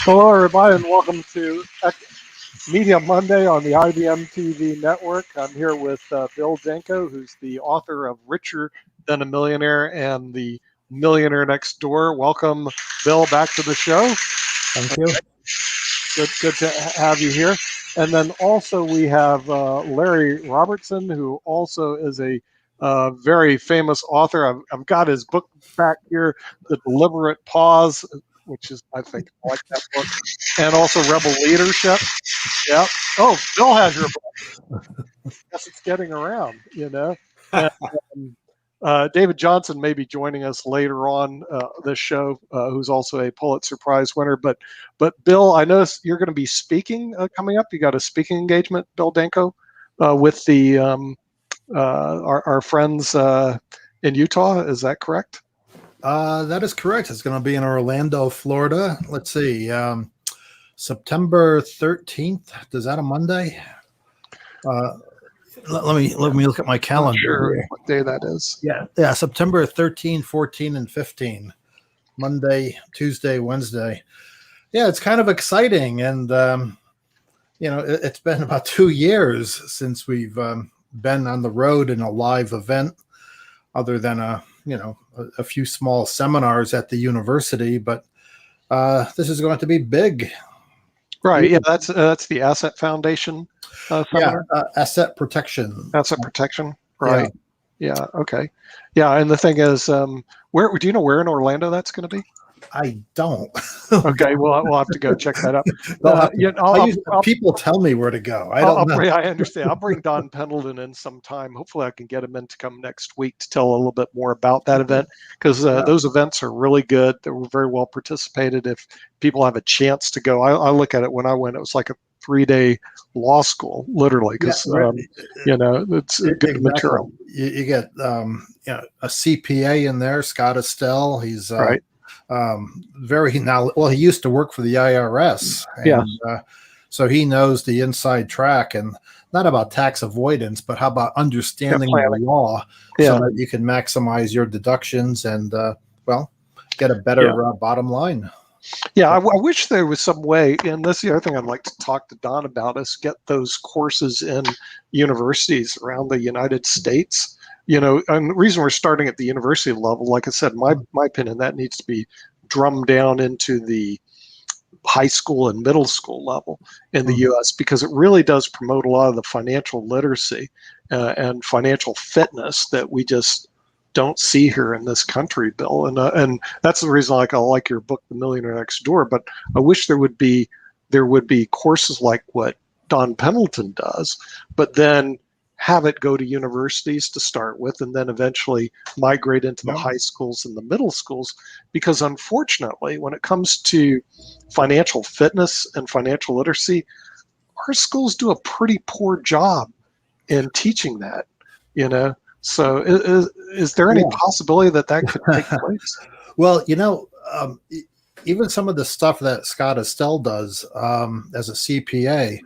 Hello, everybody, and welcome to Media Monday on the IBM TV network. I'm here with Bill Denko, who's the author of Richer Than a Millionaire and The Millionaire Next Door. Welcome, Bill, back to the show. Thank you. Good to have you here. And then also we have Larry Robertson, who also is a very famous author. I've got his book back here, The Deliberate Pause, which is, I think, I like that book, and also Rebel Leadership. Yep. Oh, Bill has your book. Guess it's getting around, And, David Johnson may be joining us later on this show, who's also a Pulitzer Prize winner. But Bill, I noticed you're going to be speaking coming up. You got a speaking engagement, Bill Denko, with the our friends in Utah. Is that correct? That is correct. It's going to be in Orlando, Florida. Let's see, September 13th. Is that a Monday? Let me look at my calendar. Sure, what day that is? Yeah, September 13, 14, and 15. Monday, Tuesday, Wednesday. Yeah, it's kind of exciting, and it's been about 2 years since we've been on the road in a live event, other than a few small seminars at the university, but this is going to be big. Right. Yeah, that's the Asset Foundation seminar. Asset protection. Asset protection. Right. Yeah. Okay. Yeah, and the thing is, where do you know where in Orlando that's going to be? I don't. Okay, we'll have to go check that out. People tell me where to go. I don't know. I understand. I'll bring Don Pendleton in sometime. Hopefully, I can get him in to come next week to tell a little bit more about that event, because those events are really good. They were very well participated. If people have a chance to go, I look at it. When I went, it was like a 3-day law school, literally, because it's good material. You get a CPA in there, Scott Estelle. He's right. He used to work for the IRS. So he knows the inside track, and not about tax avoidance, but how about understanding the law so that you can maximize your deductions and, get a better bottom line. Yeah, I wish there was some way, and that's the other thing I'd like to talk to Don about, is get those courses in universities around the United States. And the reason we're starting at the university level, like I said, my opinion, that needs to be drummed down into the high school and middle school level in the U.S., because it really does promote a lot of the financial literacy and financial fitness that we just don't see here in this country, Bill. And that's the reason I like your book, The Millionaire Next Door. But I wish there would be courses like what Don Pendleton does, but then have it go to universities to start with, and then eventually migrate into the high schools and the middle schools. Because unfortunately, when it comes to financial fitness and financial literacy, our schools do a pretty poor job in teaching that, So is there any possibility that could take place? Well, even some of the stuff that Scott Estelle does as a CPA,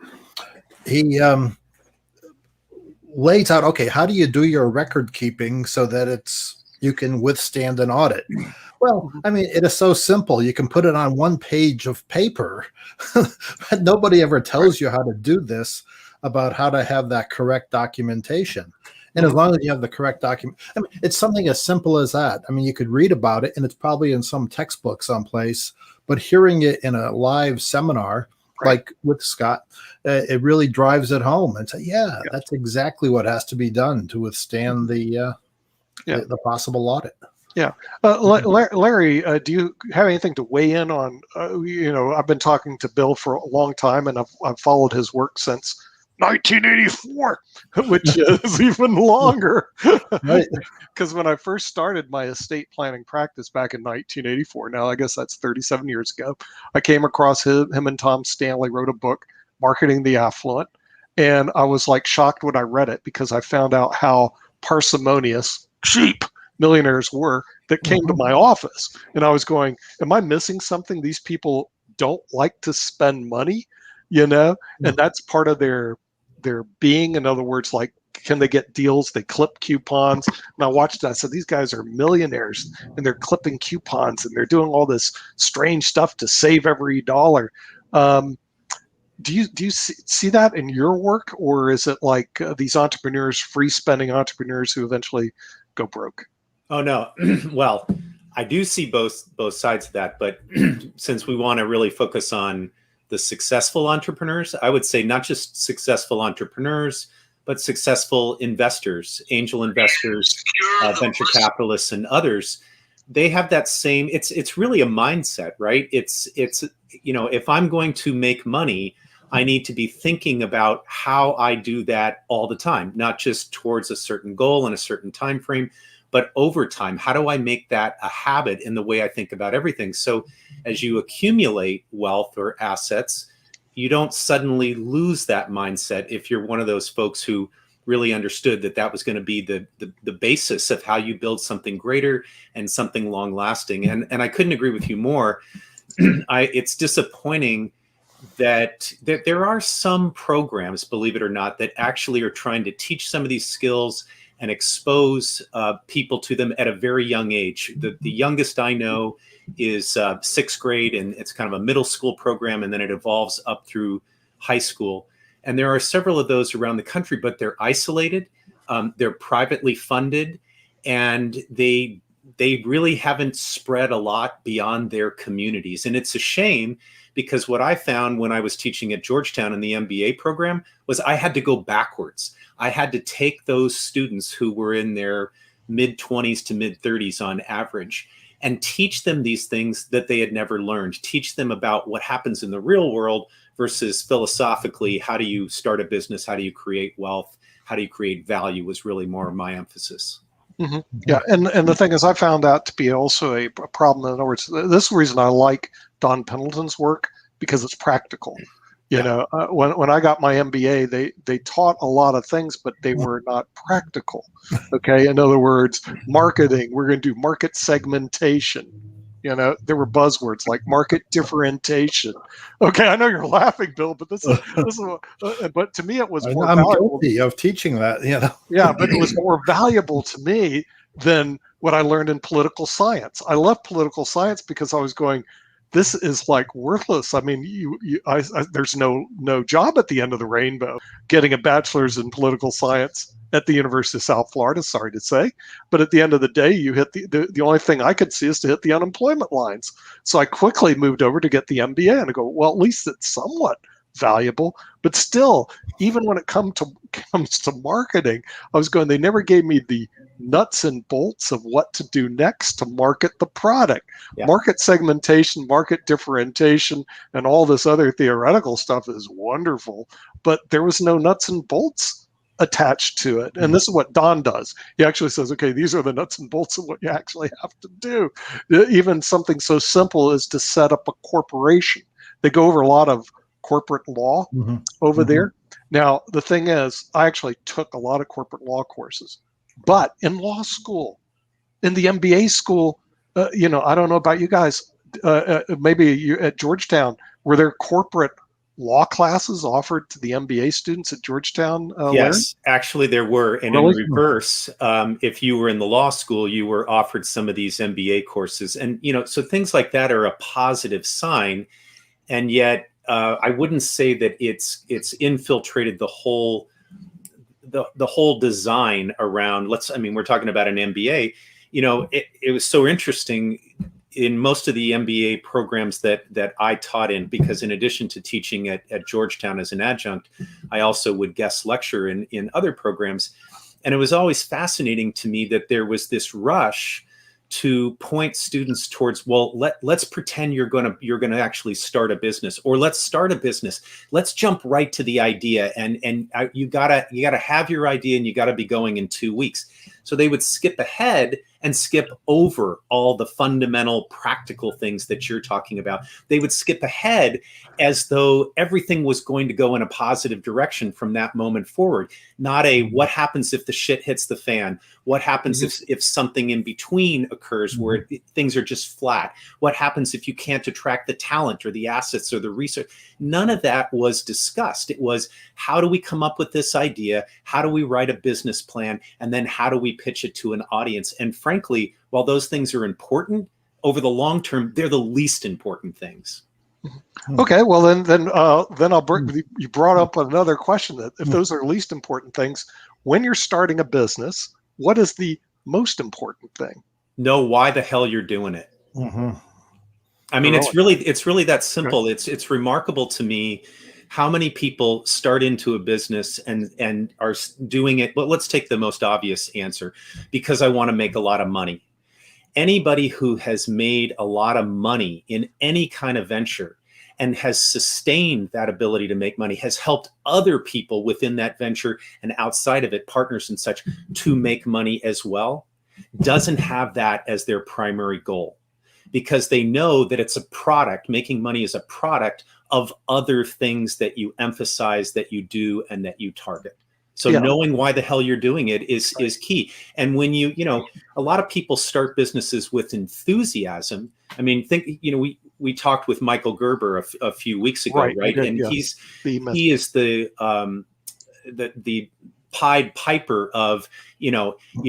he lays out, okay, how do you do your record keeping so that you can withstand an audit? Well, I mean, it is so simple. You can put it on one page of paper, but nobody ever tells you how to do this, about how to have that correct documentation. And as long as you have the correct document, I mean, it's something as simple as that. I mean, you could read about it, and it's probably in some textbook someplace, but hearing it in a live seminar, like with Scott, it really drives it home and say, that's exactly what has to be done to withstand the possible audit. Yeah. Larry, do you have anything to weigh in on? I've been talking to Bill for a long time, and I've followed his work since 1984, which is even longer. Right. Because when I first started my estate planning practice back in 1984, now I guess that's 37 years ago, I came across him and Tom Stanley wrote a book, Marketing the Affluent. And I was like shocked when I read it, because I found out how parsimonious, cheap millionaires were that came to my office. And I was going, am I missing something? These people don't like to spend money, and that's part of their being. In other words, like can they get deals? They clip coupons. And I watched it. I said, these guys are millionaires and they're clipping coupons and they're doing all this strange stuff to save every dollar. Do you see that in your work, or is it like these entrepreneurs, free spending entrepreneurs who eventually go broke? Oh no. Well, I do see both sides of that, but since we want to really focus on the successful entrepreneurs, I would say not just successful entrepreneurs, but successful investors, angel investors, venture capitalists, and others. They have that same. It's really a mindset, right? It's if I'm going to make money, I need to be thinking about how I do that all the time, not just towards a certain goal and a certain time frame, but over time. How do I make that a habit in the way I think about everything? So as you accumulate wealth or assets, you don't suddenly lose that mindset if you're one of those folks who really understood that that was going to be the basis of how you build something greater and something long lasting. And I couldn't agree with you more. It's disappointing that there are some programs, believe it or not, that actually are trying to teach some of these skills and expose people to them at a very young age. The youngest I know is sixth grade, and it's kind of a middle school program, and then it evolves up through high school. And there are several of those around the country, but they're isolated, they're privately funded, and they really haven't spread a lot beyond their communities. And it's a shame, because what I found when I was teaching at Georgetown in the MBA program was I had to go backwards. I had to take those students who were in their mid-20s to mid-30s on average and teach them these things that they had never learned, teach them about what happens in the real world versus philosophically, how do you start a business, how do you create wealth, how do you create value was really more of my emphasis. Mm-hmm. Yeah, and the thing is, I found that to be also a problem. In other words, this is the reason I like Don Pendleton's work, because it's practical. You know, when I got my MBA, they taught a lot of things, but they were not practical. Okay, in other words, marketing, we're going to do market segmentation. You know, there were buzzwords like market differentiation. Okay, I know you're laughing, Bill, but this is but to me it was more I'm valuable. guilty of teaching that, you know. Yeah, but it was more valuable to me than what I learned in political science. I left political science because I was going, this is like worthless. I mean, there's no job at the end of the rainbow getting a bachelor's in political science at the University of South Florida, sorry to say. But at the end of the day, you hit the only thing I could see is to hit the unemployment lines. So I quickly moved over to get the MBA, and I go, well, at least it's somewhat valuable. But still, even when it comes to marketing, I was going, they never gave me the nuts and bolts of what to do next to market the product. Yeah. Market segmentation, market differentiation, and all this other theoretical stuff is wonderful, but there was no nuts and bolts attached to it. And this is what Don does. He actually says, okay, these are the nuts and bolts of what you actually have to do. Even something so simple as to set up a corporation. They go over a lot of corporate law over there. Now, the thing is, I actually took a lot of corporate law courses, but in law school, in the MBA school, you know, I don't know about you guys, maybe you at Georgetown, were there corporate law classes offered to the MBA students at Georgetown? Yes, actually there were. And really? In reverse, if you were in the law school, you were offered some of these MBA courses. And, you know, so things like that are a positive sign. And yet I wouldn't say that it's infiltrated the whole design around, we're talking about an MBA, you know, it was so interesting in most of the MBA programs that I taught in, because in addition to teaching at Georgetown as an adjunct, I also would guest lecture in other programs. And it was always fascinating to me that there was this rush to point students towards, well, let's pretend you're gonna actually start a business, or let's start a business. Let's jump right to the idea, and you gotta have your idea, and you gotta be going in 2 weeks. So they would skip ahead and skip over all the fundamental practical things that you're talking about. They would skip ahead as though everything was going to go in a positive direction from that moment forward. Not a what happens if the shit hits the fan? What happens if something in between occurs where things are just flat? What happens if you can't attract the talent or the assets or the research? None of that was discussed. It was, how do we come up with this idea? How do we write a business plan? And then how do we pitch it to an audience? And frankly, while those things are important, over the long term, they're the least important things. Okay, well then I'll bring. You brought up another question, that if those are least important things, when you're starting a business, what is the most important thing? Know why the hell you're doing it. I mean, it's really that simple. Okay. It's remarkable to me how many people start into a business and are doing it. But let's take the most obvious answer, because I want to make a lot of money. Anybody who has made a lot of money in any kind of venture and has sustained that ability to make money, has helped other people within that venture and outside of it, partners and such, to make money as well, doesn't have that as their primary goal, because they know that it's a product. Making money is a product of other things that you emphasize, that you do, and that you target. So knowing why the hell you're doing it is key. And when you know, a lot of people start businesses with enthusiasm. I mean, we talked with Michael Gerber a few weeks ago, right? And he is the Pied Piper of, you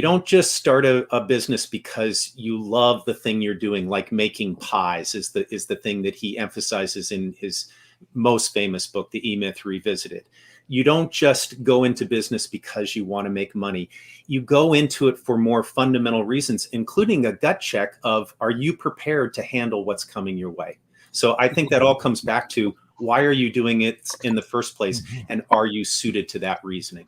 don't just start a business because you love the thing you're doing, like making pies is the thing that he emphasizes in his most famous book, The E-Myth Revisited. You don't just go into business because you want to make money. You go into it for more fundamental reasons, including a gut check of, are you prepared to handle what's coming your way? So I think that all comes back to, why are you doing it in the first place? And are you suited to that reasoning?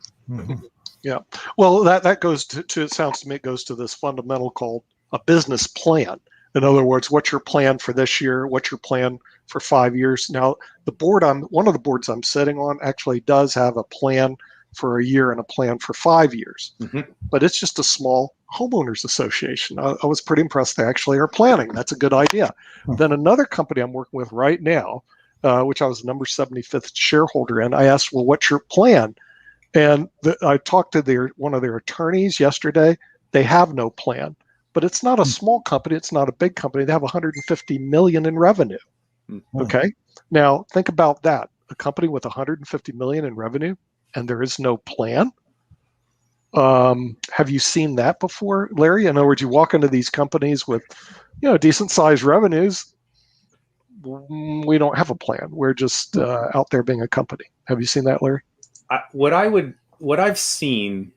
Yeah. Well, that goes to it sounds to me, it goes to this fundamental called a business plan. In other words, what's your plan for this year? What's your plan for 5 years? Now, one of the boards I'm sitting on actually does have a plan for a year and a plan for 5 years, but it's just a small homeowners association. I was pretty impressed they actually are planning. That's a good idea. Then another company I'm working with right now, which I was number 75th shareholder in, I asked, well, what's your plan? And I talked to one of their attorneys yesterday. They have no plan. But it's not a small company. It's not a big company. They have 150 million in revenue. Okay. Now think about that. A company with 150 million in revenue, and there is no plan. Have you seen that before, Larry? In other words, you walk into these companies with, decent sized revenues. We don't have a plan. We're just out there being a company. Have you seen that, Larry? What I've seen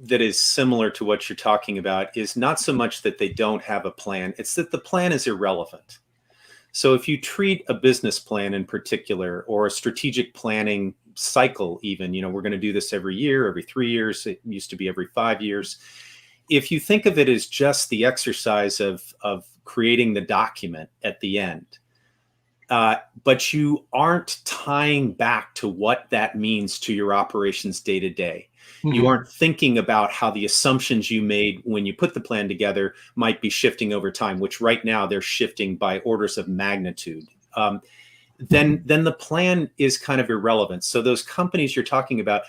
that is similar to what you're talking about is not so much that they don't have a plan, it's that the plan is irrelevant. So if you treat a business plan in particular, or a strategic planning cycle, even, we're going to do this every year, every 3 years, it used to be every 5 years. If you think of it as just the exercise of creating the document at the end, but you aren't tying back to what that means to your operations day to day. You aren't thinking about how the assumptions you made when you put the plan together might be shifting over time, which right now they're shifting by orders of magnitude. Then the plan is kind of irrelevant. So those companies you're talking about,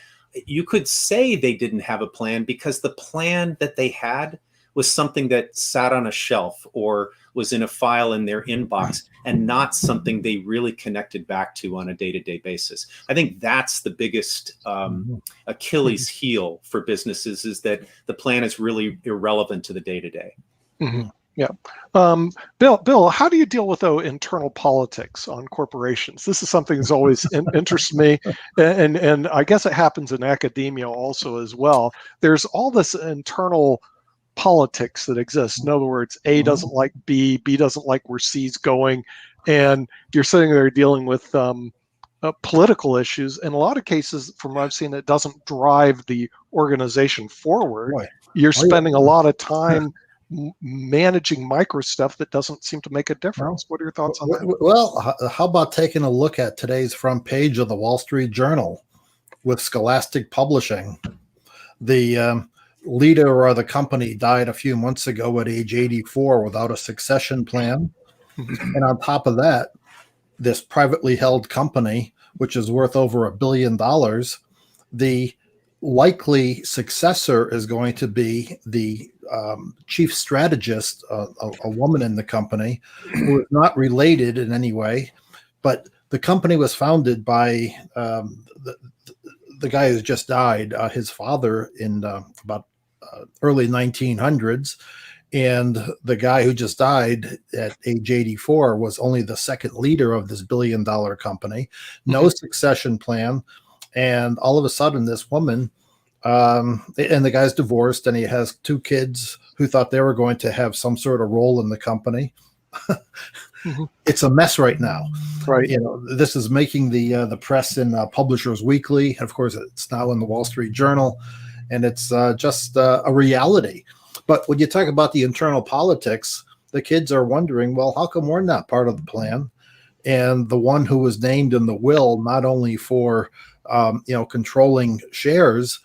you could say they didn't have a plan because the plan that they had was something that sat on a shelf or was in a file in their inbox, and not something they really connected back to on a day-to-day basis. I think that's the biggest Achilles heel for businesses, is that the plan is really irrelevant to the day-to-day. Yeah. Bill, how do you deal with internal politics on corporations? This is something that's always interests me, and I guess it happens in academia also as well. There's all this internal politics that exists. In other words, A doesn't like B doesn't like where C's going, and you're sitting there dealing with political issues. In a lot of cases, from what I've seen, it doesn't drive the organization forward. Right. You're spending a lot of time managing micro stuff that doesn't seem to make a difference. What are your thoughts on that? Well, how about taking a look at today's front page of the Wall Street Journal with Scholastic Publishing? The leader of the company died a few months ago at age 84 without a succession plan. And on top of that, this privately held company, which is worth over $1 billion, the likely successor is going to be the chief strategist, a woman in the company who is not related in any way, but the company was founded by the guy who's just died, his father, in about early 1900s. And the guy who just died at age 84 was only the second leader of this $1 billion company, no succession plan. And all of a sudden, this woman, and the guy's divorced, and he has 2 kids who thought they were going to have some sort of role in the company. It's a mess right now. Right. You know, this is making the press in Publishers Weekly. Of course, it's now in the Wall Street Journal, and it's just a reality. But when you talk about the internal politics, the kids are wondering, well, how come we're not part of the plan? And the one who was named in the will, not only for controlling shares,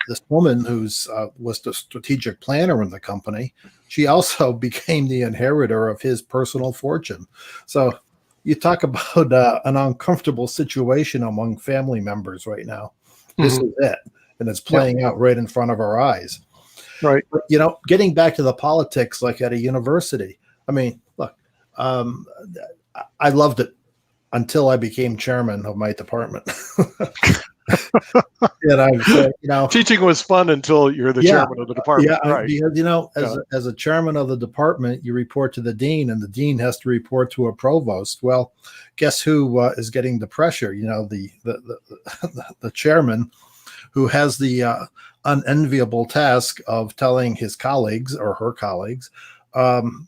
this woman who's was the strategic planner in the company, she also became the inheritor of his personal fortune. So you talk about an uncomfortable situation among family members right now. This is it, and it's playing out right in front of our eyes. Right. But, getting back to the politics, like at a university, I mean, look, I loved it until I became chairman of my department. And teaching was fun until you're the chairman of the department. Yeah, right. Because, as a chairman of the department, you report to the dean, and the dean has to report to a provost. Well, guess who is getting the pressure? The chairman, who has the unenviable task of telling his colleagues or her colleagues,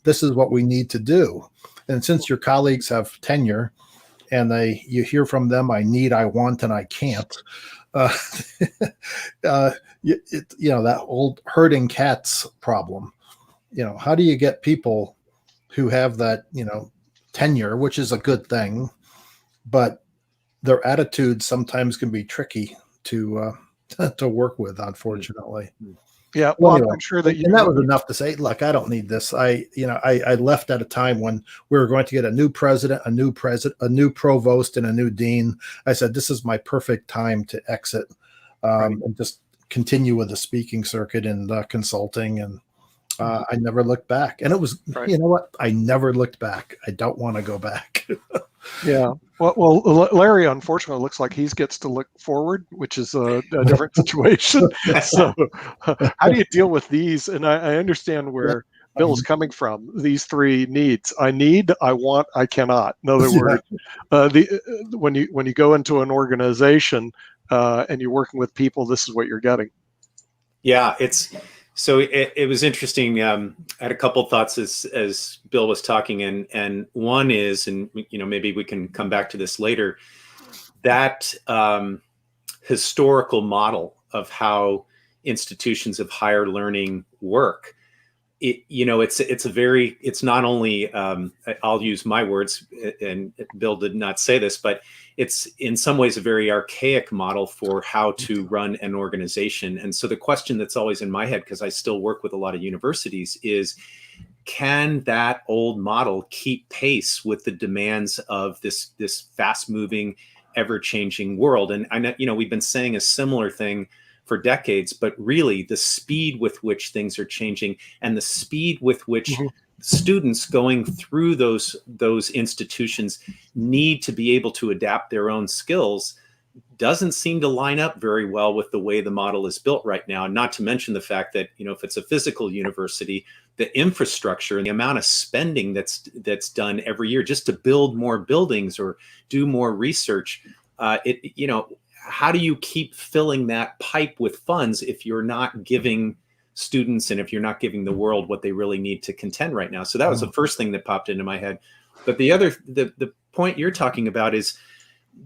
this is what we need to do. And since your colleagues have tenure, and you hear from them, I need, I want, and I can't. That old herding cats problem. How do you get people who have that, tenure, which is a good thing, but their attitudes sometimes can be tricky to work with, unfortunately. Yeah, well, anyway, I'm sure that that was enough to say, look, I don't need this. I left at a time when we were going to get a new president, a new provost, and a new dean. I said, this is my perfect time to exit and just continue with the speaking circuit and consulting. And I never looked back. And it was, you know what? I never looked back. I don't want to go back. Yeah. Well, Larry, unfortunately, looks like he gets to look forward, which is a different situation. So how do you deal with these? And I understand where Bill is coming from. These 3 needs: I need, I want, I cannot. In other words, when you go into an organization and you're working with people, this is what you're getting. Yeah, so it was interesting. I had a couple thoughts as Bill was talking, and one is, and maybe we can come back to this later, that historical model of how institutions of higher learning work. It's not only, I'll use my words, and Bill did not say this, but it's in some ways a very archaic model for how to run an organization. And so the question that's always in my head, because I still work with a lot of universities, is can that old model keep pace with the demands of this fast moving, ever changing world? And I know, we've been saying a similar thing for decades, but really the speed with which things are changing and the speed with which students going through those institutions need to be able to adapt their own skills doesn't seem to line up very well with the way the model is built right now. And not to mention the fact that, if it's a physical university, the infrastructure and the amount of spending that's done every year just to build more buildings or do more research, how do you keep filling that pipe with funds if you're not giving students and if you're not giving the world what they really need to contend right now? So that was the first thing that popped into my head. But the point you're talking about is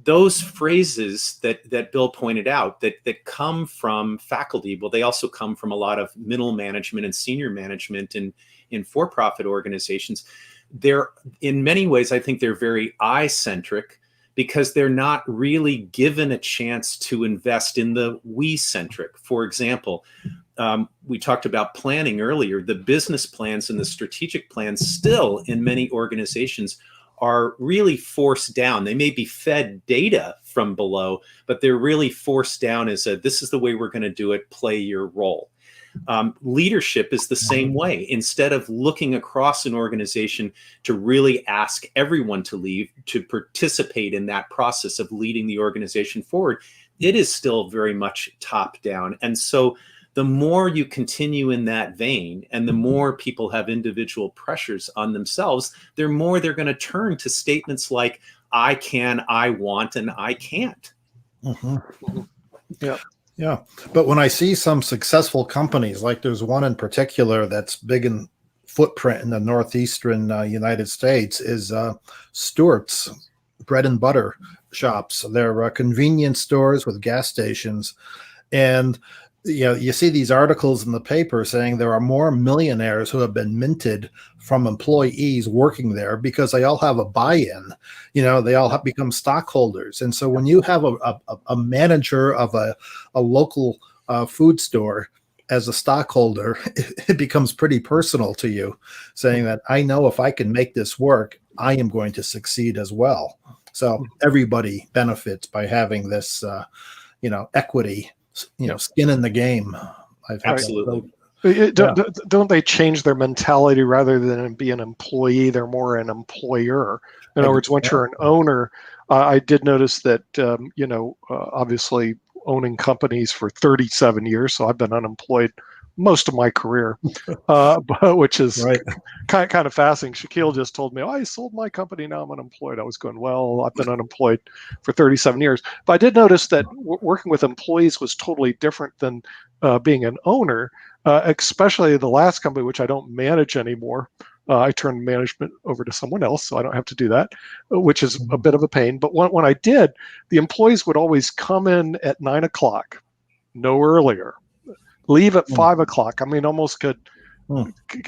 those phrases that Bill pointed out that come from faculty. Well, they also come from a lot of middle management and senior management in for-profit organizations. They're, in many ways, I think they're very I-centric, because they're not really given a chance to invest in the we-centric. For example, we talked about planning earlier. The business plans and the strategic plans still in many organizations are really forced down. They may be fed data from below, but they're really forced down as this is the way we're going to do it, play your role. Leadership is the same way. Instead of looking across an organization to really ask everyone to leave, to participate in that process of leading the organization forward, it is still very much top down. And so the more you continue in that vein and the more people have individual pressures on themselves, the more they're going to turn to statements like, I can, I want, and I can't. Mm-hmm. Yeah. Yeah. But when I see some successful companies, like there's one in particular that's big in footprint in the northeastern United States, is Stewart's bread and butter shops. They're convenience stores with gas stations. And you see these articles in the paper saying there are more millionaires who have been minted from employees working there because they all have a buy-in. They all have become stockholders. And so when you have a manager of a local food store as a stockholder, it becomes pretty personal to you, saying that I know if I can make this work, I am going to succeed as well. So everybody benefits by having this, equity. Skin in the game. Absolutely. Don't they change their mentality rather than be an employee? They're more an employer. In other words, once you're an owner, I did notice that, obviously owning companies for 37 years. So I've been unemployed most of my career, but which is right. kind of fascinating. Shaquille just told me, I sold my company. Now I'm unemployed. I was going, well, I've been unemployed for 37 years. But I did notice that working with employees was totally different than being an owner, especially the last company, which I don't manage anymore. I turned management over to someone else, so I don't have to do that, which is a bit of a pain. But when I did, the employees would always come in at 9 o'clock, no earlier. Leave at 5 o'clock. I mean, almost could.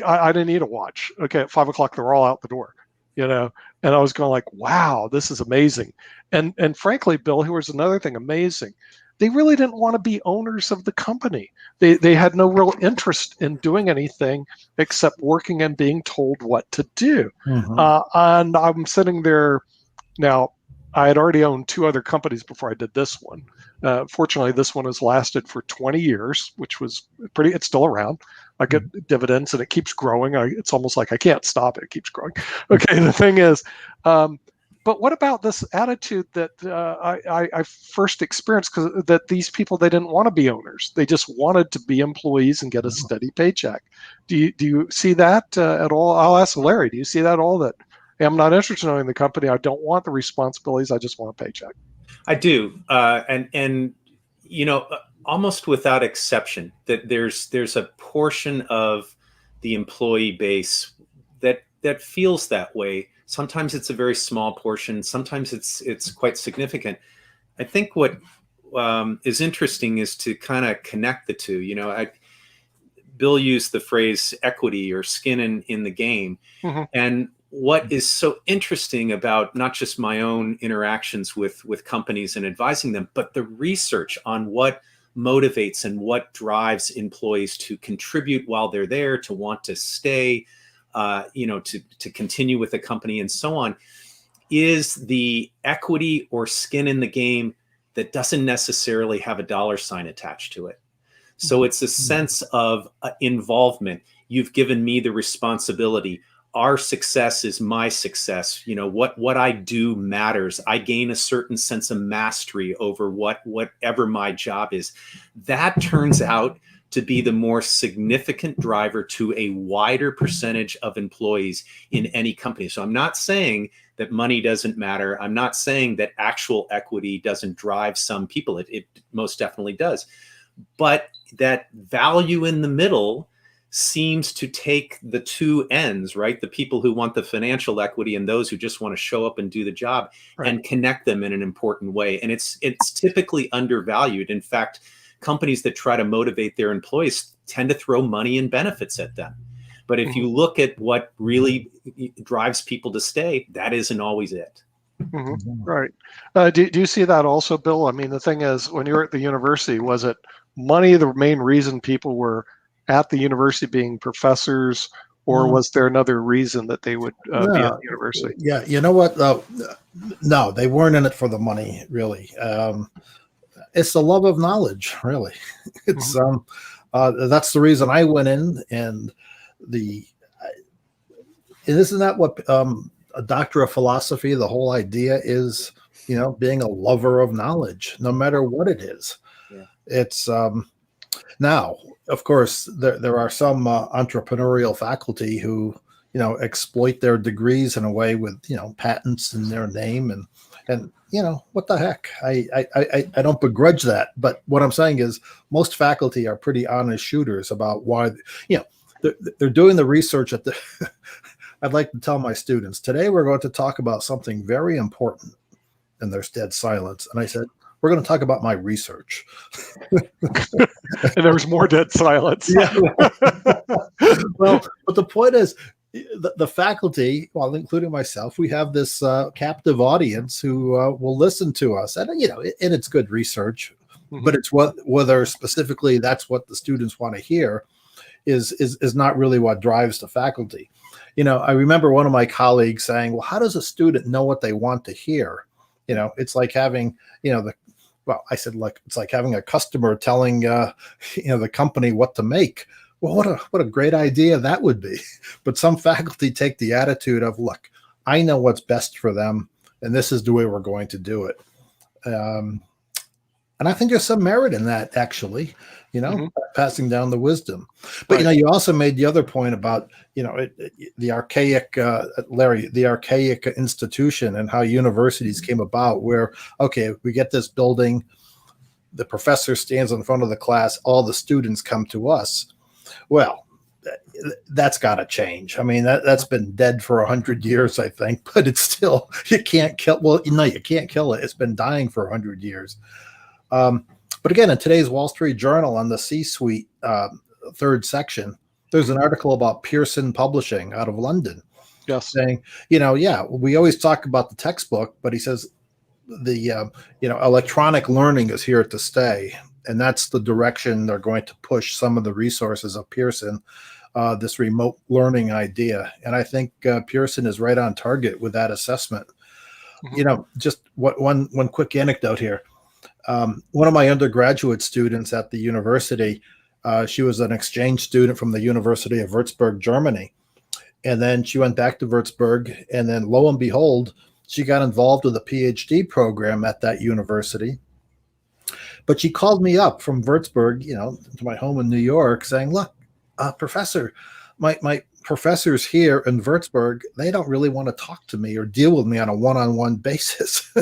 I didn't need a watch. Okay, at 5 o'clock, they're all out the door. And I was going like, wow, this is amazing. And frankly, Bill, here's another thing amazing. They really didn't want to be owners of the company. They had no real interest in doing anything except working and being told what to do. And I'm sitting there now. I had already owned 2 other companies before I did this one. Fortunately, this one has lasted for 20 years, which was it's still around. I get dividends and it keeps growing. It's almost like I can't stop it. It keeps growing. Okay, the thing is, but what about this attitude that I first experienced, that these people, they didn't want to be owners. They just wanted to be employees and get a steady paycheck. Do you see that at all? I'll ask Larry, do you see that at all, that hey, I'm not interested in owning the company. I don't want the responsibilities. I just want a paycheck. I do, and almost without exception, that there's a portion of the employee base that feels that way. Sometimes it's a very small portion. Sometimes it's quite significant. I think what is interesting is to kind of connect the two. Bill used the phrase equity or skin in the game, and what is so interesting about not just my own interactions with companies and advising them, but the research on what motivates and what drives employees to contribute while they're there, to want to stay, to continue with the company and so on, is the equity or skin in the game that doesn't necessarily have a dollar sign attached to it. So it's a sense of involvement. You've given me the responsibility. Our success is my success. What I do matters. I gain a certain sense of mastery over whatever my job is. That turns out to be the more significant driver to a wider percentage of employees in any company. So I'm not saying that money doesn't matter. I'm not saying that actual equity doesn't drive some people. It most definitely does. But that value in the middle seems to take the two ends, right? The people who want the financial equity and those who just want to show up and do the job, right, and connect them in an important way. And it's typically undervalued. In fact, companies that try to motivate their employees tend to throw money and benefits at them. But if you look at what really drives people to stay, that isn't always it. Mhm. Right. Do you see that also, Bill? I mean, the thing is, when you were at the university, was it money the main reason people were at the university being professors, or Mm, was there another reason that they would be at no, the university? yeah, you know what? No, they weren't in it for the money, really. It's the love of knowledge, really. Mhm. It's that's the reason I went in, and the and isn't that what a doctor of philosophy? The whole idea is, being a lover of knowledge, no matter what it is. Yeah. It's now, of course, there are some entrepreneurial faculty who, exploit their degrees in a way with, patents in their name, and what the heck? I don't begrudge that, but what I'm saying is most faculty are pretty honest shooters about why, you know, they're doing the research at the. I'd like to tell my students today we're going to talk about something very important, and there's dead silence. And I said, we're going to talk about my research. And there was more dead silence. Yeah. Well, but the point is, the faculty, well, including myself, we have this captive audience who will listen to us, and and it's good research, but it's whether specifically that's what the students want to hear is not really what drives the faculty. I remember one of my colleagues saying, "Well, how does a student know what they want to hear?" It's like having, I said, like, it's like having a customer telling, the company what to make. Well, what a great idea that would be. But some faculty take the attitude of, look, I know what's best for them, and this is the way we're going to do it. And I think there's some merit in that, actually, passing down the wisdom. But, Right. you also made the other point about, the archaic, Larry, the archaic institution and how universities came about where, okay, we get this building, the professor stands in front of the class, all the students come to us. Well, that's got to change. I mean, that's been dead for 100 years, I think, but it's still, you can't kill. Well, no, you can't kill it. It's been dying for 100 years. But again, in today's Wall Street Journal on the C-suite third section, there's an article about Pearson Publishing out of London Yes. saying, yeah, we always talk about the textbook, but he says the electronic learning is here to stay, and that's the direction they're going to push some of the resources of Pearson, this remote learning idea. And I think Pearson is right on target with that assessment. Just one quick anecdote here. One of my undergraduate students at the university, she was an exchange student from the University of Würzburg, Germany. And then she went back to Würzburg, and then lo and behold, she got involved with a PhD program at that university. But she called me up from Würzburg, to my home in New York, saying, look, professor, my professors here in Würzburg, they don't really want to talk to me or deal with me on a one-on-one basis.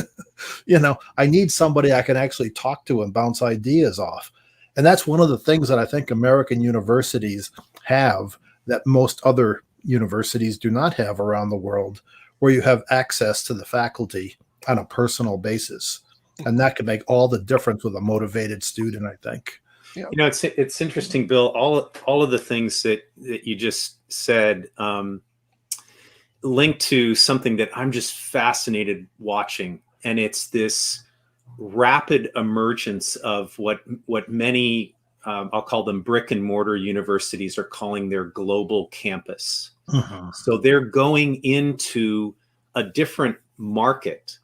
I need somebody I can actually talk to and bounce ideas off. And that's one of the things that I think American universities have that most other universities do not have around the world, where you have access to the faculty on a personal basis. And that can make all the difference with a motivated student, I think. Yeah. It's interesting, Bill. All of the things that you just said link to something that I'm just fascinated watching, and it's this rapid emergence of what many I'll call them brick and mortar universities are calling their global campus. So they're going into a different market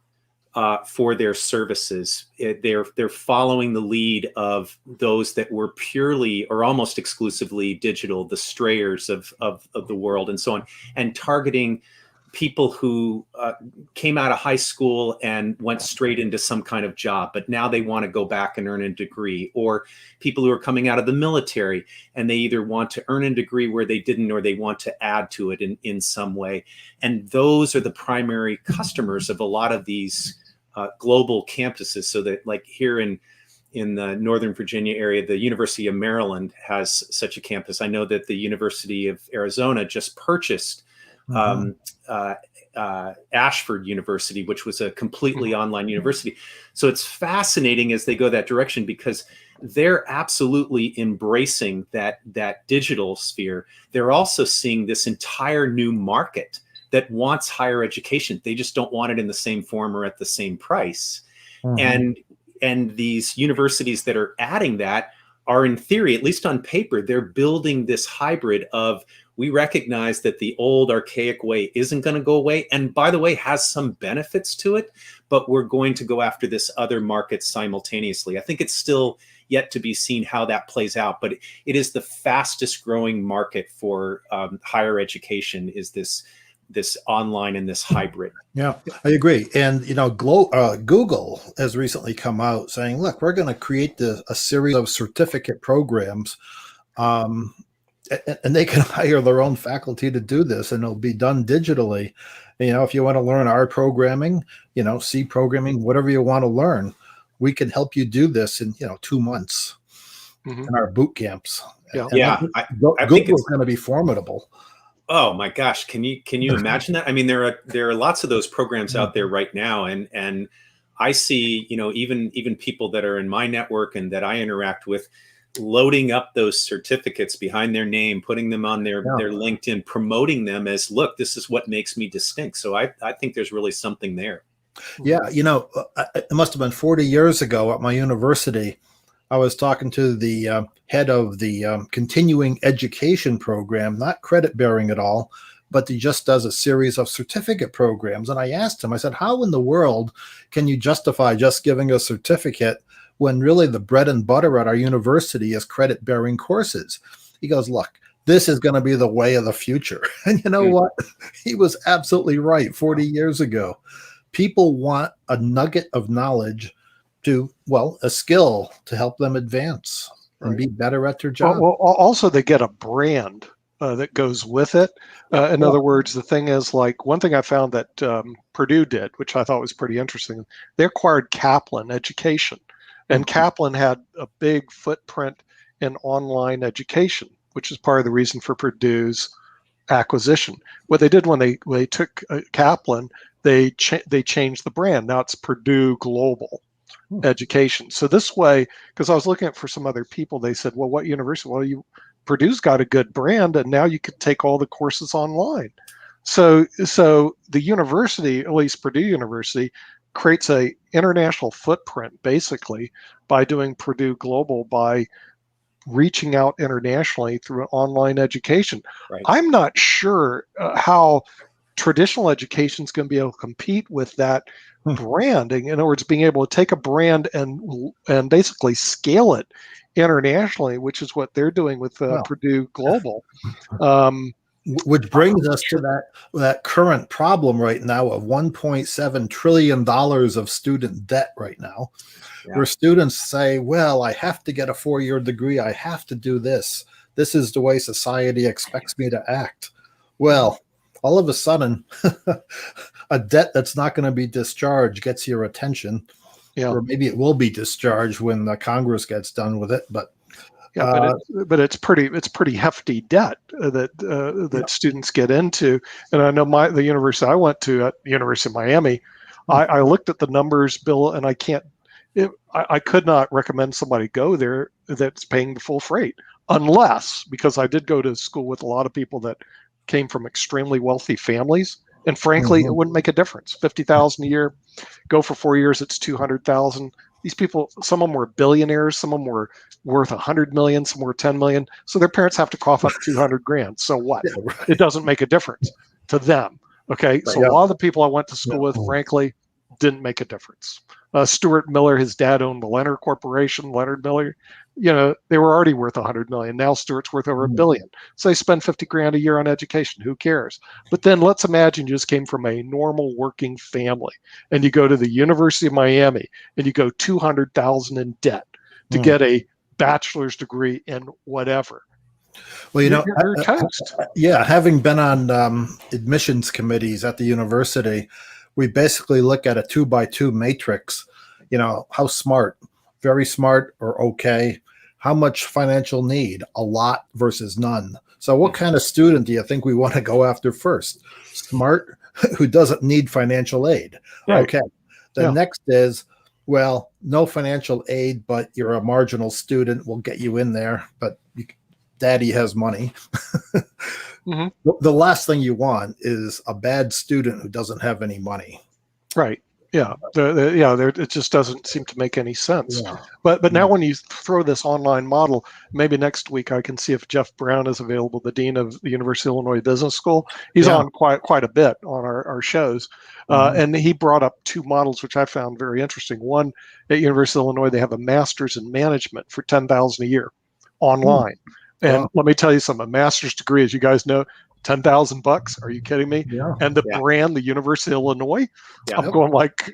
for their services. They're following the lead of those that were purely or almost exclusively digital, the Strayers of the world, and so on, and targeting people who came out of high school and went straight into some kind of job, but now they want to go back and earn a degree, or people who are coming out of the military and they either want to earn a degree where they didn't, or they want to add to it in some way. And those are the primary customers of a lot of these global campuses. So that, like here in the Northern Virginia area, the University of Maryland has such a campus. I know that the University of Arizona just purchased Ashford University, which was a completely online university. So it's fascinating as they go that direction, because they're absolutely embracing that digital sphere. They're also seeing this entire new market that wants higher education. They just don't want it in the same form or at the same price. And these universities that are adding that are, in theory, at least on paper, they're building this hybrid of, we recognize that the old archaic way isn't going to go away, and by the way, has some benefits to it, but we're going to go after this other market simultaneously. I think it's still yet to be seen how that plays out, but it is the fastest growing market for higher education, is this online and this hybrid. Yeah, I agree. And, Google has recently come out saying, look, we're going to create a series of certificate programs, and they can hire their own faculty to do this, and it'll be done digitally. If you want to learn R programming, C programming, whatever you want to learn, we can help you do this in, 2 months in our boot camps. Yeah. Google's going to be formidable. Oh my gosh, can you imagine that? I mean, there are lots of those programs out there right now, and I see, even people that are in my network and that I interact with, loading up those certificates behind their name, putting them on their LinkedIn, promoting them as, look, this is what makes me distinct. So I think there's really something there. Yeah, it must have been 40 years ago at my university. I was talking to the head of the continuing education program, not credit bearing at all, but he just does a series of certificate programs. And I asked him, I said, how in the world can you justify just giving a certificate when really the bread and butter at our university is credit bearing courses? He goes, look, this is going to be the way of the future. And you know what? He was absolutely right 40 years ago. People want a nugget of knowledge a skill to help them advance and be better at their job. Well, also they get a brand that goes with it. In other words, the thing is, like, one thing I found that Purdue did, which I thought was pretty interesting, they acquired Kaplan Education, and Kaplan had a big footprint in online education, which is part of the reason for Purdue's acquisition. What they did when they took Kaplan, they changed the brand. Now it's Purdue Global Education. So this way, because I was looking at for some other people, they said, well, what university? Well, Purdue's got a good brand, and now you could take all the courses online. So the university, at least Purdue University, creates a international footprint basically by doing Purdue Global, by reaching out internationally through online education. Right. I'm not sure how traditional education is going to be able to compete with that branding. In other words, being able to take a brand and basically scale it internationally, which is what they're doing with Purdue Global. Which brings us to that current problem right now of $1.7 trillion of student debt right now, where students say, well, I have to get a 4-year degree. I have to do this. This is the way society expects me to act. Well, all of a sudden, a debt that's not going to be discharged gets your attention, or maybe it will be discharged when the Congress gets done with it. But but it's pretty hefty debt that students get into. And I know the university I went to, at the University of Miami, I looked at the numbers, Bill, and I could not recommend somebody go there that's paying the full freight, unless, because I did go to school with a lot of people that came from extremely wealthy families, and frankly, it wouldn't make a difference. $50,000 a year, go for 4 years, it's $200,000. These people, some of them were billionaires, some of them were worth 100 million, some were 10 million. So their parents have to cough up 200 grand. So what? Yeah, right. It doesn't make a difference to them. Okay. So a lot of the people I went to school with, frankly, didn't make a difference. Stuart Miller, his dad owned the Leonard Corporation. Leonard Miller, they were already worth 100 million. Now Stuart's worth over $1 billion. So they spend 50 grand a year on education. Who cares? But then let's imagine you just came from a normal working family, and you go to the University of Miami and you go 200,000 in debt to get a bachelor's degree in whatever. Well, you're toast. Having been on admissions committees at the university, we basically look at a 2x2 matrix. How smart, very smart, or okay. How much financial need? A lot versus none. So what kind of student do you think we want to go after first? Smart, who doesn't need financial aid. Right. Okay. The next is, well, no financial aid, but you're a marginal student. We'll get you in there, but daddy has money. Mhm. The last thing you want is a bad student who doesn't have any money. Right. Yeah. It just doesn't seem to make any sense. Yeah. But now when you throw this online model, maybe next week I can see if Jeff Brown is available, the dean of the University of Illinois Business School. He's Yeah. on quite a bit on our shows, and he brought up two models which I found very interesting. One, at University of Illinois, they have a master's in management for $10,000 a year online. And Wow. let me tell you something: a master's degree, as you guys know, $10,000. Are you kidding me? Yeah. And the Yeah. brand, the University of Illinois. Yeah. I'm going like,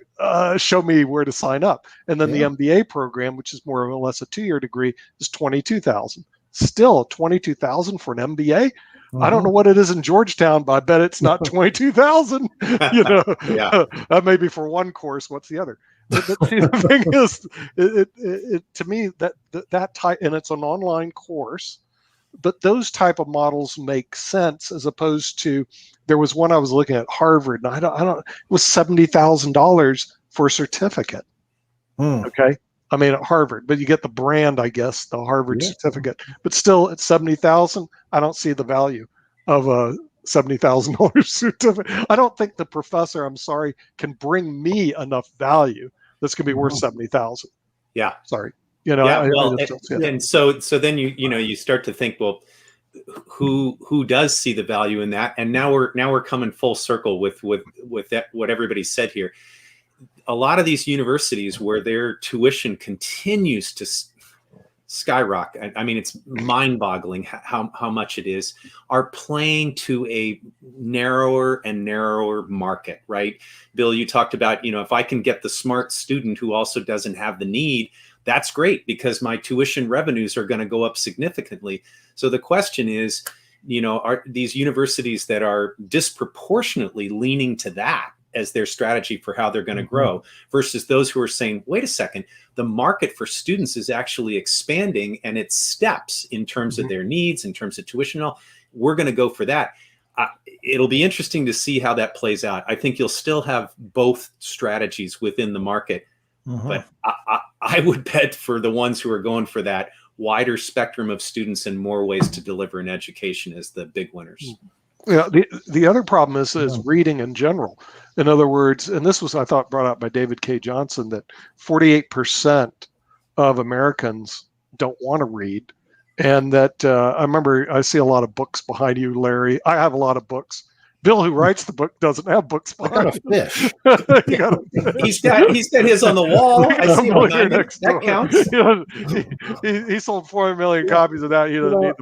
show me where to sign up. And then Yeah. the MBA program, which is more or less a 2-year degree, is 22,000. Still 22,000 for an MBA. I don't know what it is in Georgetown, but I bet it's not 22,000. Yeah. That may be for one course. What's the other? But see, the thing is, it to me that type, and it's an online course. But those type of models make sense as opposed to, there was one I was looking at Harvard, and I don't it was $70,000 for a certificate. Okay. I mean, at Harvard, but you get the brand, I guess, the Harvard Yeah. certificate, but still at 70,000, I don't see the value of a $70,000 certificate. I don't think the professor, I'm sorry, can bring me enough value that's going to be worth 70,000. Yeah. Sorry. Yeah, well, I just don't see it. and so then you start to think, well, who does see the value in that? And now we're coming full circle with that, what everybody said here. A lot of these universities where their tuition continues to skyrocket, I mean, it's mind-boggling how much it is, are playing to a narrower and narrower market, right? Bill, you talked about, if I can get the smart student who also doesn't have the need, that's great, because my tuition revenues are going to go up significantly. So the question is, are these universities that are disproportionately leaning to that as their strategy for how they're going to grow, versus those who are saying, wait a second, the market for students is actually expanding, and it steps in terms of their needs, in terms of tuition, and all. We're going to go for that. It'll be interesting to see how that plays out. I think you'll still have both strategies within the market. But I would bet for the ones who are going for that wider spectrum of students and more ways to deliver an education as the big winners. Yeah, the other problem is reading in general. In other words, and this was, I thought, brought up by David K. Johnson, that 48% of Americans don't want to read. And that I remember, I see a lot of books behind you, Larry. I have a lot of books. Bill, who writes the book, doesn't have books behind him. Fish. He's got his on the wall. I see him behind him. That counts. He sold 4 million copies of that. He doesn't need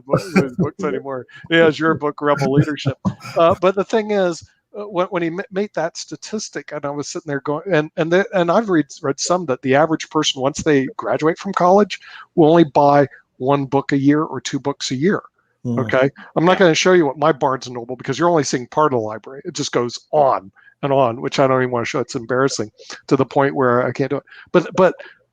his books anymore. He has your book, Rebel Leadership. But the thing is, when he made that statistic, and I was sitting there going, and I've read some that the average person, once they graduate from college, will only buy 1 book a year or 2 books a year. Okay. I'm not going to show you what my Barnes and Noble, because you're only seeing part of the library. It just goes on and on, which I don't even want to show. It's embarrassing to the point where I can't do it.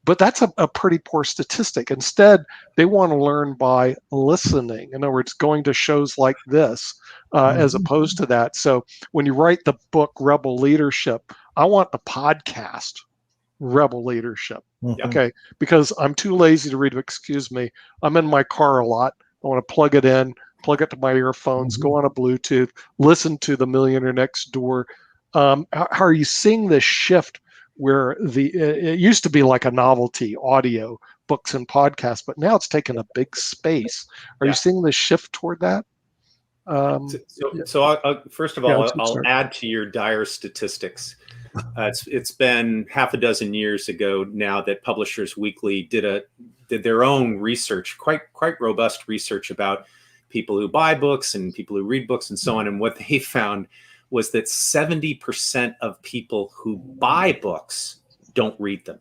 But that's a pretty poor statistic. Instead, they want to learn by listening. In other words, going to shows like this, as opposed to that. So when you write the book, Rebel Leadership, I want the podcast, Rebel Leadership. Okay. Because I'm too lazy to read. Excuse me. I'm in my car a lot. I want to plug it in, plug it to my earphones, go on a Bluetooth, listen to The Millionaire Next Door. How are you seeing this shift where it used to be like a novelty, audio, books and podcasts, but now it's taken a big space. Are you seeing this shift toward that? So I'll, first of all, I'll add to your dire statistics. It's been half a dozen years ago now that Publishers Weekly did their own research, quite robust research about people who buy books and people who read books and so on. And what they found was that 70% of people who buy books don't read them.